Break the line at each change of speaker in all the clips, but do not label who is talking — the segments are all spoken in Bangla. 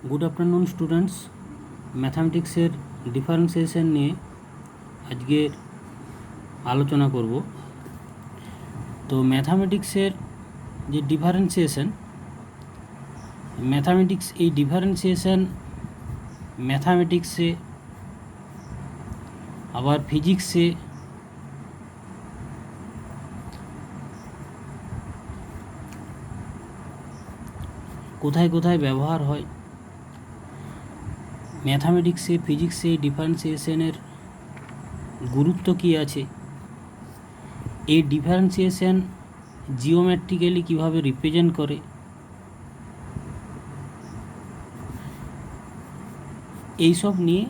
गुड आफ्टरनून स्टूडेंट्स मैथमेटिक्सের ডিফারেন্সিয়েশন নিয়ে আজকে আলোচনা করব। তো ম্যাথমেটিক্সের যে ডিফারেন্সিয়েশন এই ডিফারেন্সিয়েশন ম্যাথমেটিক্সে আবার ফিজিক্সে কোথায় কোথায় ব্যবহার হয়, ম্যাথামেটিক্সে ফিজিক্সে ডিফারেন্সিয়েশনের গুরুত্ব কী আছে, এই ডিফারেন্সিয়েশন জিওমেট্রিক্যালি কীভাবে রিপ্রেজেন্ট করে, এইসব নিয়ে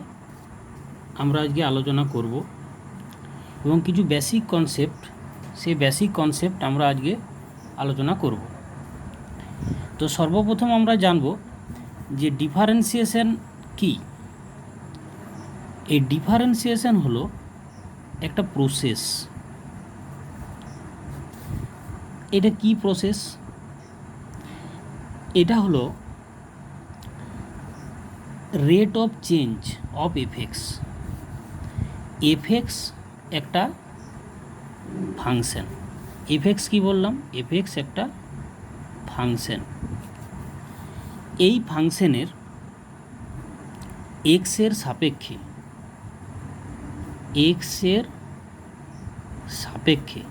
আমরা আজকে আলোচনা করব এবং কিছু বেসিক কনসেপ্ট, সেই বেসিক কনসেপ্ট আমরা আজকে আলোচনা করব। তো সর্বপ্রথম আমরা জানব যে ডিফারেন্সিয়েশন কি। এই ডিফারেন্সিয়েশন হলো একটা প্রসেস। এটা কি প্রসেস? এটা হলো rate of change of FX. FX একটা ফাংশন। এফএক্স কি বললাম? এফএক্স একটা ফাংশন। এই ফাংশনের এক্সের সাপেক্ষে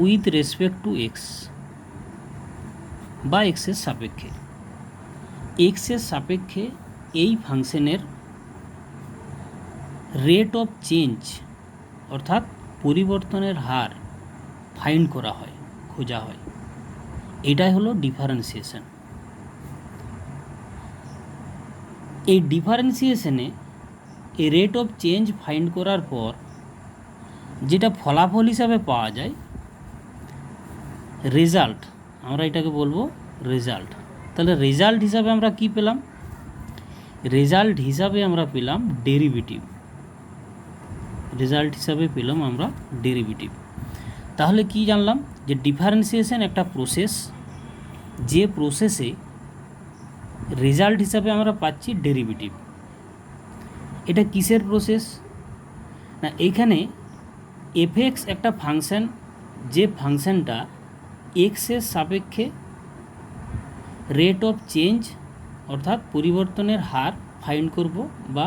উইথ রেসপেক্ট টু এক্স বা এক্সের সাপেক্ষে এই ফাংশনের রেট অফ চেঞ্জ অর্থাৎ পরিবর্তনের হার ফাইন্ড করা হয়, খোঁজা হয়। এটাই হলো ডিফারেন্সিয়েশন। এই ডিফারেন্সিয়েশনে এই রেট অফ চেঞ্জ ফাইন্ড করার পর যেটা ফলাফল হিসাবে পাওয়া যায়, রেজাল্ট, আমরা এটাকে বলবো রেজাল্ট। তাহলে রেজাল্ট হিসাবে আমরা কি পেলাম? রেজাল্ট হিসাবে আমরা পেলাম ডেরিভেটিভ। তাহলে কি জানলাম? যে ডিফারেন্সিয়েশন একটা প্রসেস, যে প্রসেসে রেজাল্ট হিসাবে আমরা পাচ্ছি ডেরিভেটিভ। এটা কিসের প্রসেস? না, এইখানে এফএক্স একটা ফাংশন, যে ফাংশনটা এক্সের সাপেক্ষে রেট অফ চেঞ্জ অর্থাৎ পরিবর্তনের হার ফাইন্ড করব বা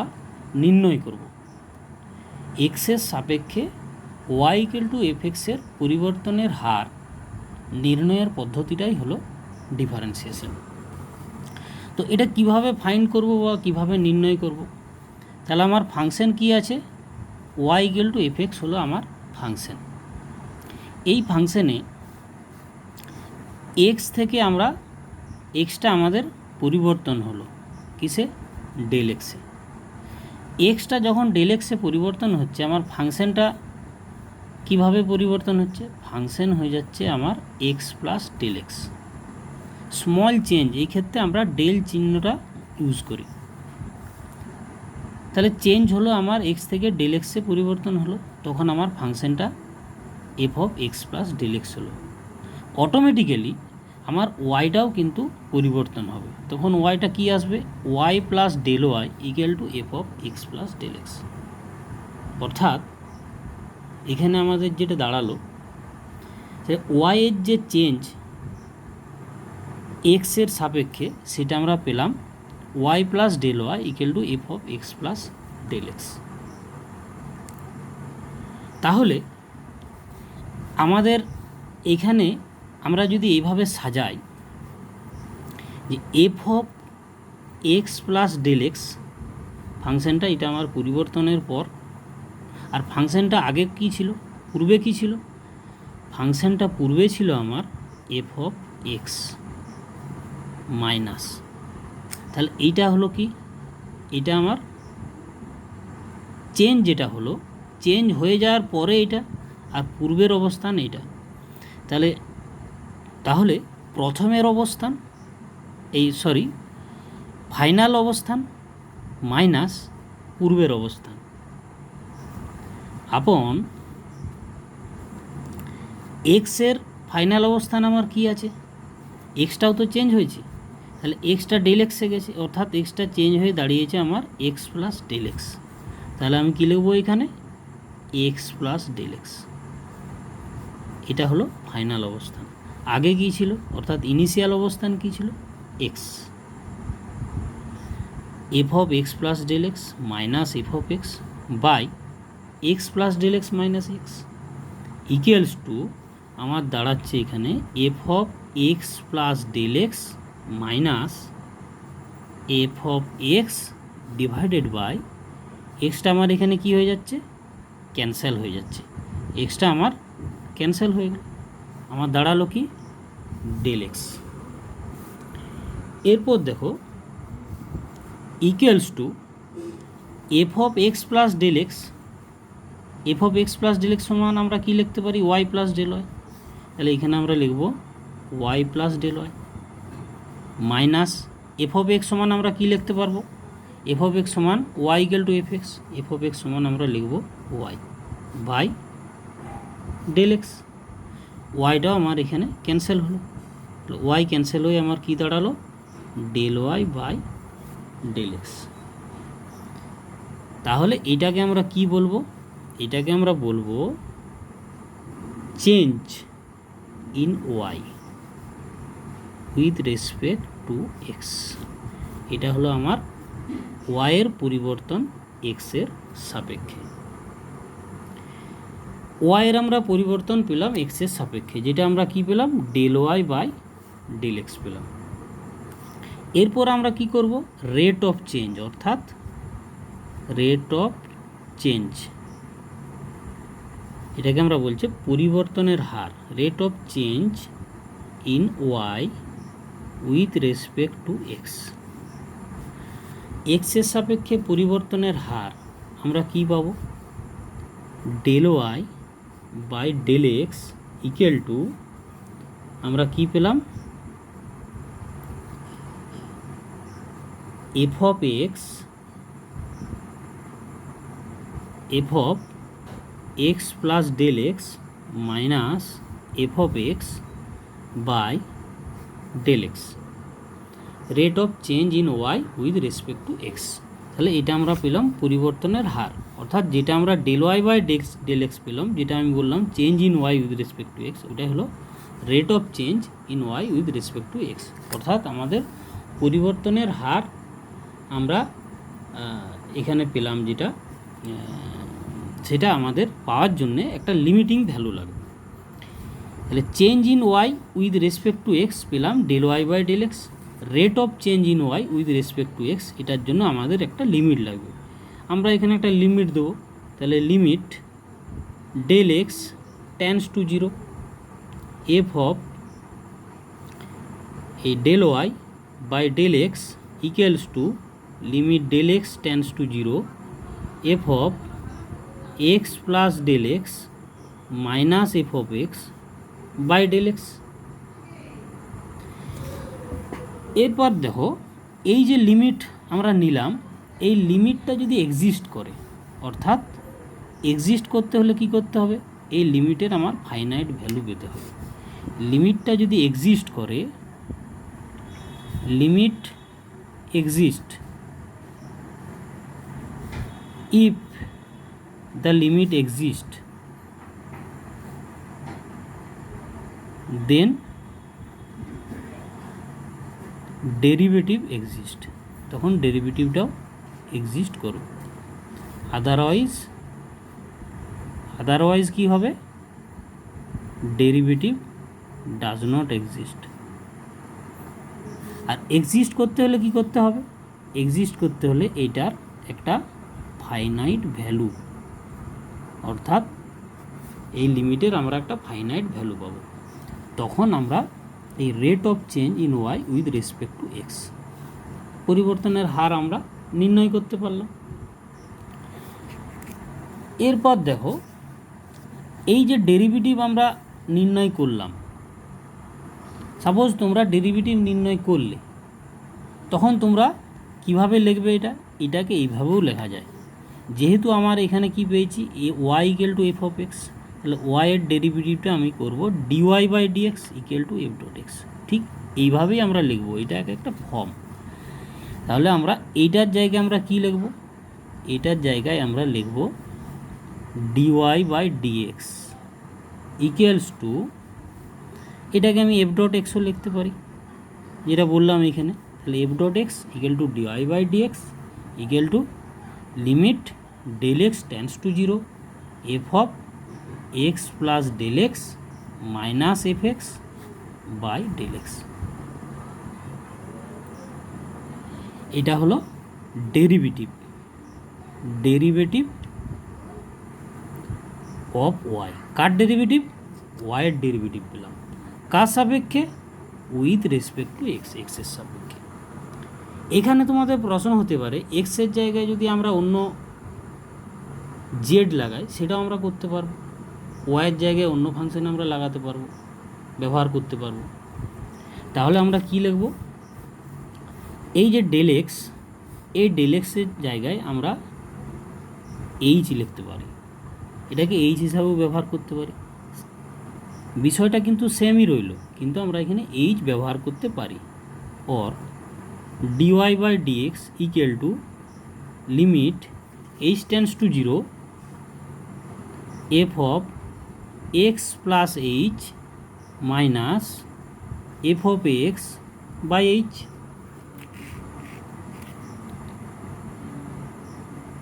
নির্ণয় করব। এক্সের সাপেক্ষে ওয়াই ইকুয়াল টু এফএক্সের পরিবর্তনের হার নির্ণয়ের পদ্ধতিটাই হলো ডিফারেন্সিয়েশন। তো এটা কিভাবে ফাইন্ড করব বা কিভাবে নির্ণয় করব? তাহলে আমার ফাংশন কি আছে? ওয়াই ইকুয়াল টু এফএক্স হলো আমার ফাংশন। এই ফাংশনে এক্স থেকে আমরা, এক্সটা আমাদের পরিবর্তন হলো কিসে? ডেল এক্সে। এক্সটা যখন ডেল এক্সে পরিবর্তন হচ্ছে, আমার ফাংশনটা কিভাবে পরিবর্তন হচ্ছে? ফাংশন হয়ে যাচ্ছে আমার x plus del x. Small change, এই ক্ষেত্রে আমরা ডেল চিহ্নটা ইউজ করি। তাহলে চেঞ্জ হলো আমার এক্স থেকে ডেল এক্সে পরিবর্তন হলো, তখন আমার ফাংশনটা f of x plus del x হলো। অটোমেটিক্যালি আমার ওয়াইটাও কিন্তু পরিবর্তন হবে, তখন ওয়াইটা কি আসবে? Y plus del y equal to f of x plus del x. অর্থাৎ এখানে আমাদের যেটা দাঁড়ালো, যে ওয়াইয়ের যে চেঞ্জ এক্সের সাপেক্ষে, সেটা আমরা পেলাম y plus del y equal to f of x plus del x. তাহলে আমাদের এখানে আমরা যদি এইভাবে সাজাই যে f of x plus del x ফাংশনটা, এটা আমার পরিবর্তনের পর। আর ফাংশনটা আগে কী ছিল? পূর্বে কী ছিল? ফাংশনটা পূর্বে ছিল আমার এফ অফ এক্স মাইনাস। তাহলে এইটা হলো কি? এটা আমার চেঞ্জ, যেটা হলো চেঞ্জ হয়ে যাওয়ার পরে এটা, আর পূর্বের অবস্থান এইটা। তাহলে প্রথমের অবস্থান ফাইনাল অবস্থান মাইনাস পূর্বের অবস্থান আপন এক্সের ফাইনাল অবস্থান আমার কি আছে? এক্সটাও তো চেঞ্জ হয়েছে, তাহলে এক্সটা ডেল এক্সে গেছে, অর্থাৎ এক্সটা চেঞ্জ হয়ে দাঁড়িয়েছে আমার এক্স প্লাস ডেল এক্স। তাহলে আমি কী লিখবো এখানে, এক্স প্লাস ডেল এক্স। এটা হলো ফাইনাল অবস্থান। আগে কী ছিল, অর্থাৎ ইনিশিয়াল অবস্থান কী ছিল, x. F of x plus del x minus F of x by x plus del x minus x equals to আমার দাঁড়াচ্ছে এখানে f of x plus del x minus F of x divided by এক্সটা আমার এখানে কি হয়ে যাচ্ছে, ক্যান্সেল হয়ে যাচ্ছে, এক্সটা আমার ক্যান্সেল হয়ে গেল, আমার দাঁড়ালো কি ডেল এক্স। এরপর দেখো equals to f of x plus del x, F of x plus del x সমান আমরা কী লিখতে পারি, ওয়াই প্লাস ডেল ওয়াই। তাহলে এখানে আমরা লিখব y plus del y minus F of x সমান আমরা কী লিখতে পারবো, এফ অফ এক্স সমান y equal to f x, F of x সমান আমরা লিখব ওয়াই বাই ডেল এক্স। ওয়াইটাও আমার এখানে ক্যান্সেল হলো, ওয়াই ক্যান্সেল হয়ে আমার কী দাঁড়ালো, del Y by del x. তাহলে এটাকে আমরা কি বলবো, এটাকে আমরা বলবো change in Y with respect to x. এটা হলো আমার ওয়াইয়ের পরিবর্তন এক্সের সাপেক্ষে। ওয়াইয়ের আমরা পরিবর্তন পেলাম এক্সের সাপেক্ষে, যেটা আমরা কি পেলাম, del Y by del x পেলাম। এরপর আমরা কি করব, রেট অফ চেঞ্জ, অর্থাৎ রেট অফ চেঞ্জ, এটাকে আমরা বলছি পরিবর্তনের হার, rate of change in Y with respect to X. এক্সের সাপেক্ষে পরিবর্তনের হার আমরা কি পাবো, del Y by del X equal to আমরা কি পেলাম, F of X, F of x plus del x minus F of x by del X, rate of change in Y with respect to x. তাহলে এটা আমরা পেলাম পরিবর্তনের হার, অর্থাৎ যেটা আমরা del Y by del x পেলাম, যেটা আমি বললাম change in Y with respect to x, ওটাই হলো rate of change in Y with respect to x. অর্থাৎ আমাদের পরিবর্তনের হার আমরা এখানে পেলাম, যেটা সেটা আমাদের পাওয়ার জন্যে একটা লিমিটিং ভ্যালু লাগবে। তাহলে change in Y with respect to X পেলাম del Y by del X, rate of change in Y with respect to X, এটার জন্য আমাদের একটা লিমিট লাগবে। আমরা এখানে একটা লিমিট দেবো, তাহলে limit del X tends to zero, F of এই del Y by del X equals to limit del X tends to zero, F of x plus del x minus F of x by del x. এরপর দেখো এই যে লিমিট আমরা নিলাম, এই লিমিটটা যদি এক্সিস্ট করে, অর্থাৎ এক্সিস্ট করতে হলে কি করতে হবে, এই লিমিটের আমার ফাইনাইট ভ্যালু পেতে হবে। লিমিটটা যদি এক্সিস্ট করে, limit exist if the limit exists then derivative exist, তখন ডেরিভেটিভটাও এক্সিস্ট করবে। আদারওয়াইজ কি হবে, ডেরিভেটিভ ডাজ নট এক্সিস্ট। আর এক্সিস্ট করতে হলে কি করতে হবে, এক্সিস্ট করতে হলে এইটার একটা ফাইনাইট ভ্যালু, অর্থাৎ এই লিমিটের আমরা একটা ফাইনাইট ভ্যালু পাবো, তখন আমরা এই rate of change in Y with respect to x পরিবর্তনের হার আমরা নির্ণয় করতে পারলাম। এরপর দেখো এই যে ডেরিভেটিভ আমরা নির্ণয় করলাম, সাপোজ তোমরা ডেরিভেটিভ নির্ণয় করলে, তখন তোমরা কিভাবে লিখবে, এটাকে এইভাবেও লেখা যায়। যেহেতু আমার এখানে কি পেয়েছি, y equal to f of x, তাহলে ওয়াইয়ের ডেরিভেটিভটা আমি করব d y by d x equal to f dot x. ঠিক এইভাবেই আমরা লিখব, এটা একটা ফর্ম। তাহলে আমরা এইটার জায়গায় আমরা কি লিখব, এটার জায়গায় আমরা লিখব dy/dx ইকুয়ালস টু, এটাকে আমি এফ ডট এক্সও লিখতে পারি যেটা বললাম এখানে। তাহলে f dot x equal to dy/dx equal to limit del x tends to 0 f of x plus del x minus f x by del x. এটা হলো ডেরিভেটিভ অফ ওয়াই। কার ডেরিভেটিভ? ওয়াইয়ের ডেরিভেটিভ পেলাম কার সাপেক্ষে? উইথ রেসপেক্ট টু এক্স, এক্সের সাপেক্ষে। এখানে তোমাদের প্রশ্ন হতে পারে এক্সের জায়গায় যদি আমরা অন্য জেড লাগাই সেটাও আমরা করতে পারবো, ওয়াইয়ের জায়গায় অন্য ফাংশন আমরা লাগাতে পারবো, ব্যবহার করতে পারবো। তাহলে আমরা কি লিখব, এই যে ডেল এক্স, এই ডেল এক্সের জায়গায় আমরা এইচ লিখতে পারি, এটাকে এইচ হিসাবেও ব্যবহার করতে পারি। বিষয়টা কিন্তু সেমই রইল, কিন্তু আমরা এখানে এইচ ব্যবহার করতে পারি। Or dy/dx equal to limit h tends to 0 f of x plus h minus F of x by h.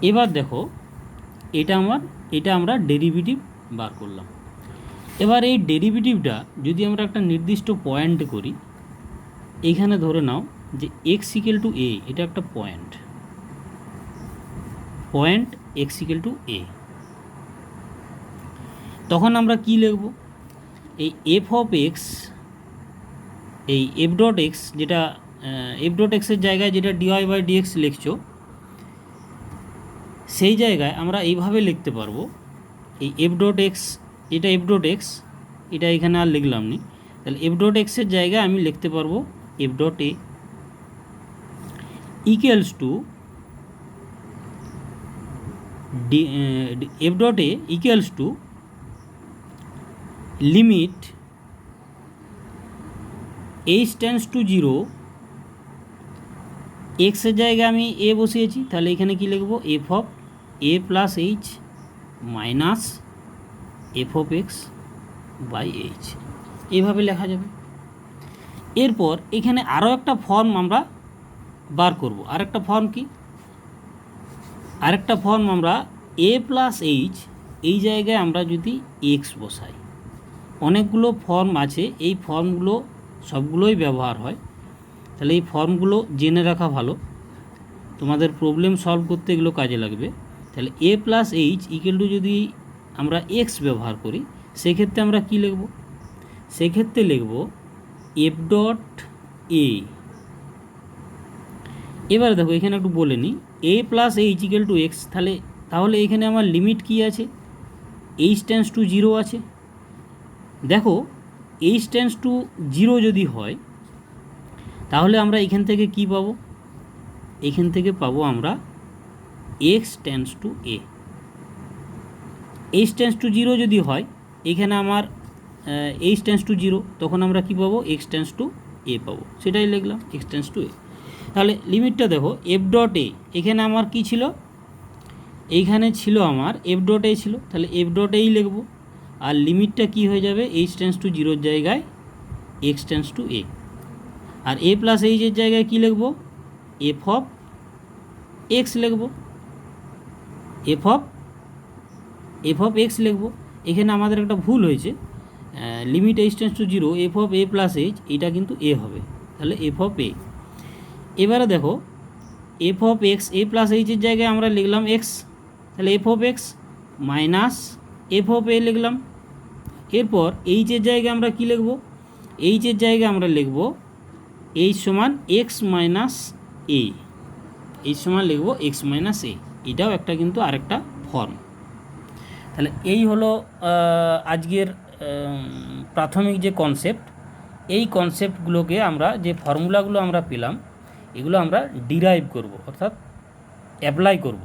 এবার দেখো এটা আমরা ডেরিভেটিভ বার করলাম। এবার এই ডেরিভেটিভটা যদি আমরা একটা নির্দিষ্ট পয়েন্ট করি, এইখানে ধরে নাও যে এক্স ইকুয়াল টু এ, এটা একটা পয়েন্ট এক্স ইকুয়াল টু এ, তখন আমরা কি লিখব, এই এফ অফ এক্স, এই এফ ডট এক্স, যেটা এফ ডট এক্সের জায়গায় যেটা dy/dx লিখছো, সেই জায়গায় আমরা এইভাবে লিখতে পারবো, এই এফ ডট এক্স, এটা এফ ডট এক্স, এটা এখানে আর লিখলাম নি। তাহলে এফ ডট এক্সের জায়গায় আমি লিখতে পারবো F dot A equals to f dot A equals to limit h tends to 0, এক্সের জায়গায় আমি এ বসিয়েছি, তাহলে এখানে কি লিখব, f of a plus h minus F of x by h, এইভাবে লেখা যাবে। এরপর এখানে আরও একটা ফর্ম আমরা বার করব। আরেকটা ফর্ম কি? আরেকটা ফর্ম আমরা এ প্লাস এইচ, এই জায়গায় আমরা যদি এক্স বসাই, অনেকগুলো ফর্ম আছে, এই ফর্মগুলো সবগুলোই ব্যবহার হয়। তাহলে এই ফর্মগুলো জেনে রাখা ভালো, তোমাদের প্রবলেম সলভ করতে এগুলো কাজে লাগবে। তাহলে এ প্লাস এইচ ইকুয়াল টু যদি আমরা এক্স ব্যবহার করি, সেক্ষেত্রে আমরা কি লিখব, সেক্ষেত্রে লিখব এফ ডট এ। এবার দেখো এখানে একটু বলে নিই, a plus h equal to x, তাহলে এখানে আমার লিমিট কি আছে, এইচ টেন্ডস টু 0 আছে। দেখো এইচ টেন্ডস টু 0 যদি হয়, তাহলে আমরা এখান থেকে কি পাবো, এখান থেকে পাবো আমরা x tends to A. H tends to 0 যদি হয়, এখানে আমার এইচ টেন্ডস টু 0, তখন আমরা কি পাবো, এক্স টেন্ডস টু এ পাবো, সেটাই লিখলাম এক্স টেন্ডস টু এ। তাহলে লিমিটটা দেখো এফ ডট এ, এখানে আমার কি ছিল, এইখানে ছিল আমার এফ ডট এ ছিল, তাহলে এফ ডট এই লিখবো। আর লিমিটটা কি হয়ে যাবে, এইচ টেন্ডস টু 0 জায়গায় এক্স টেন্ডস টু এ। আর এ প্লাস এইচের জায়গায় কী লিখব, এফ অফ এক্স লিখব, এফ অফ এক্স লিখব। এখানে আমাদের একটা ভুল হয়েছে, limit h tends to 0 f of a plus h, এটা কিন্তু এ হবে, তাহলে এফ অফ এ। এবারে দেখো f of x, a plus এইচের জায়গায় আমরা লিখলাম এক্স, তাহলে f of x minus F of a লিখলাম। এরপর এইচের জায়গায় আমরা কি লিখব, এইচের জায়গায় আমরা লিখব এইচ সমান এক্স মাইনাস এ, এইচ সমান লিখব এক্স মাইনাস এ, এটাও একটা কিন্তু আরেকটা ফর্ম। তাহলে এই হলো আজকের প্রাথমিক যে কনসেপ্ট, এই কনসেপ্টগুলোকে আমরা, যে ফর্মুলাগুলো আমরা পেলাম, এগুলো আমরা ডিরাইভ করব, অর্থাৎ অ্যাপ্লাই করব।